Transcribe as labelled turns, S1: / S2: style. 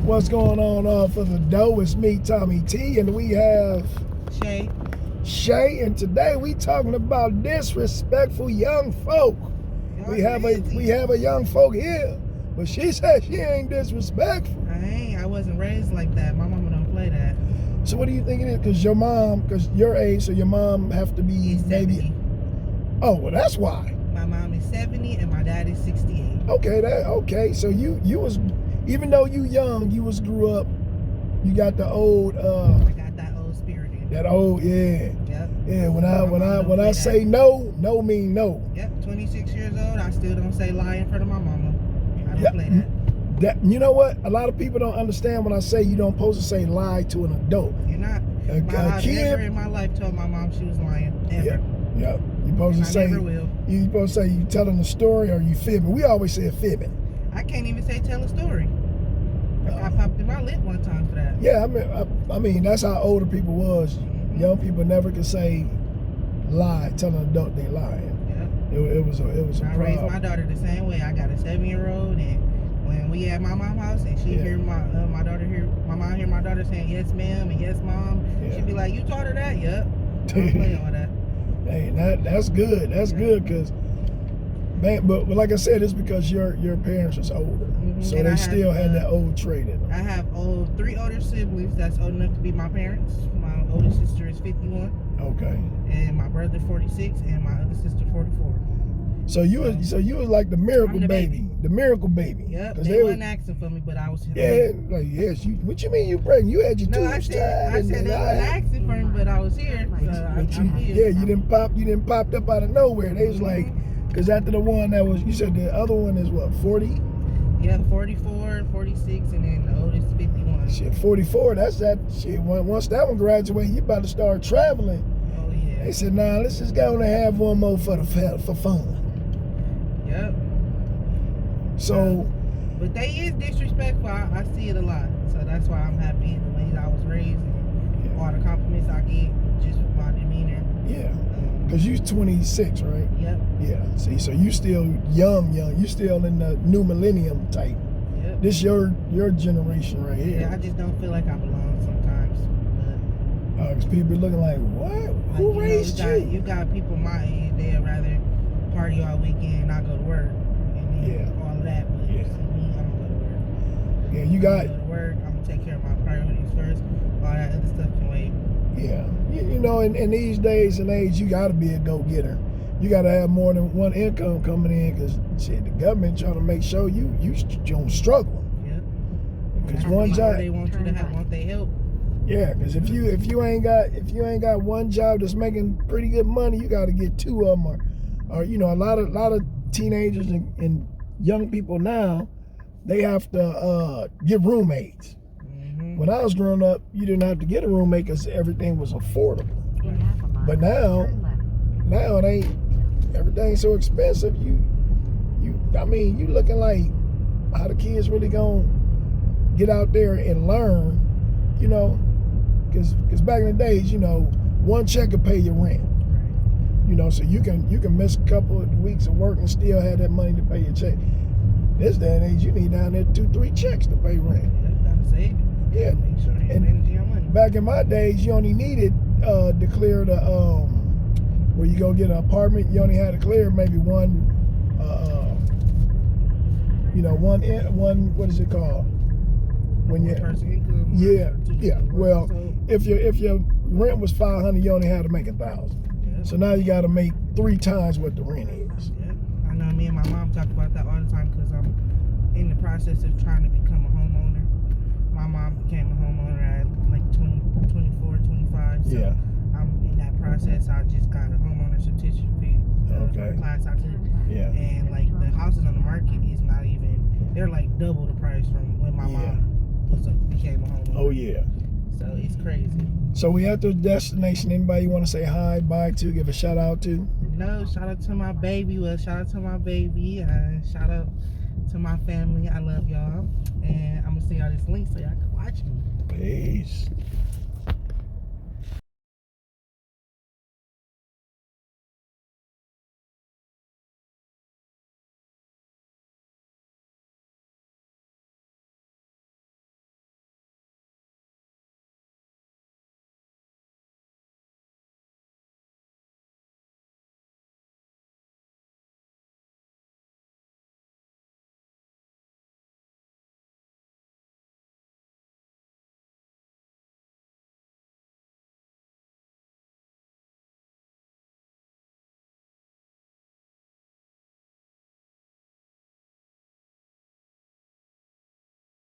S1: What's going on for the dough? It's me, Tommy T, and we have Shay, and today we talking about disrespectful young folk. We have a young folk here, but she said she ain't disrespectful.
S2: I wasn't raised like that. My mama don't play that.
S1: So what do you think it is? Because your age, so your mom have to be maybe
S2: 70.
S1: Oh, well, that's why.
S2: My mom is 70 and my dad is 68.
S1: Okay. So you was, even though you young, you grew up. You got the old.
S2: I got that old spirit in me.
S1: That old, yeah.
S2: Yep.
S1: Yeah. When I say no mean no.
S2: Yep. 26 years old. I still don't say lie in front of my mama. I don't play that.
S1: You know what? A lot of people don't understand when I say you don't supposed to say lie to an adult.
S2: You're not.
S1: A kid.
S2: Never in my life told my mom she was lying. Ever.
S1: Yeah. You supposed to say.
S2: I never will.
S1: You supposed to say you telling a story or you fibbing. We always say fibbing.
S2: I can't even say tell a story. I popped in my lip one time for that.
S1: Yeah, I mean that's how older people was. Mm-hmm. Young people never could say lie, tell an adult they lying. Yeah. It was a problem.
S2: I raised my daughter the same way. I got a 7-year-old, and when we at my mom's house and she hear my mom hear my daughter saying yes ma'am and yes mom, she'd be like, you taught her that? Yep. Don't play all that.
S1: Hey, that's good. That's good because. Man, but like I said, it's because your parents was older, so they still had that old trait in them.
S2: I have 3 older siblings that's old enough to be my parents. My oldest sister is 51.
S1: Okay.
S2: And my brother 46, and my other sister 44.
S1: So you was like the miracle baby. The miracle baby.
S2: Yep. They wasn't asking for me, but I was.
S1: Yeah, like yes. What you mean you pregnant? You had your tubes tied.
S2: I said they wasn't asking for me, but I was here. So I'm here.
S1: Yeah, you didn't pop up out of nowhere. They was like. Because after the one that was, you said the other one is what, 40?
S2: Yeah, 44, 46, and then the oldest 51.
S1: Shit, 44, that's that shit. Once that one graduates, you about to start traveling.
S2: Oh, yeah.
S1: They said, nah, let's just go and have one more for fun.
S2: Yep.
S1: So.
S2: But they is disrespectful. I see it a lot. So that's why I'm happy the way I was raised and all the compliments I get just with my demeanor.
S1: Yeah. Because you're 26, right?
S2: Yep.
S1: Yeah. See, so you still young. You still in the new millennium type.
S2: Yep.
S1: This your generation right here.
S2: Yeah, I just don't feel like I belong sometimes.
S1: Because people be looking like, what? Who raised you?
S2: You got people my age, they'd rather party all weekend and not go to work. And all of that. But me, I'm going to go to work.
S1: Yeah, you got.
S2: I'm going to go to work. I'm going to take care of my priorities first. All that other stuff can wait.
S1: Yeah, you know, in these days and age, you got to be a go-getter. You got to have more than one income coming in because the government trying to make sure you don't struggle.
S2: Yeah.
S1: Because one job
S2: they want you to have, want they help.
S1: Yeah, because if you ain't got one job that's making pretty good money, you got to get 2 of them. Or you know, a lot of teenagers and young people now, they have to get roommates. When I was growing up, you didn't have to get a roommate because everything was affordable. But now it ain't. Everything's so expensive. You looking like how the kids really gonna get out there and learn, you know? Because back in the days, you know, one check could pay your rent. You know, so you can miss a couple of weeks of work and still have that money to pay your check. This day and age, you need down there 2-3 checks to pay rent.
S2: Gotta save it.
S1: Yeah,
S2: make sure you have energy on money.
S1: Back in my days, you only needed to clear the where you go get an apartment. You only had to clear maybe one, one what is it called? When you Well, if your rent was $500, you only had to make $1,000. So now you got to make 3 times what the rent is.
S2: Yeah, I know. Me and my mom talk about that all the time because I'm in the process of trying to become a homeowner. My mom became a homeowner at like 24, 25. So
S1: yeah.
S2: I'm in that process. I just got a homeowner certificate. Class I took.
S1: Yeah.
S2: And like the houses on the market is not even. They're like double the price from when my mom became a homeowner.
S1: Oh yeah.
S2: So it's crazy.
S1: So we at the destination. Anybody you want to say hi, bye to, give a shout out to?
S2: No, shout out to my baby. Shout out to my baby. Shout out to my family. I love y'all. And I'm going to send y'all this link so y'all can watch me.
S1: Peace.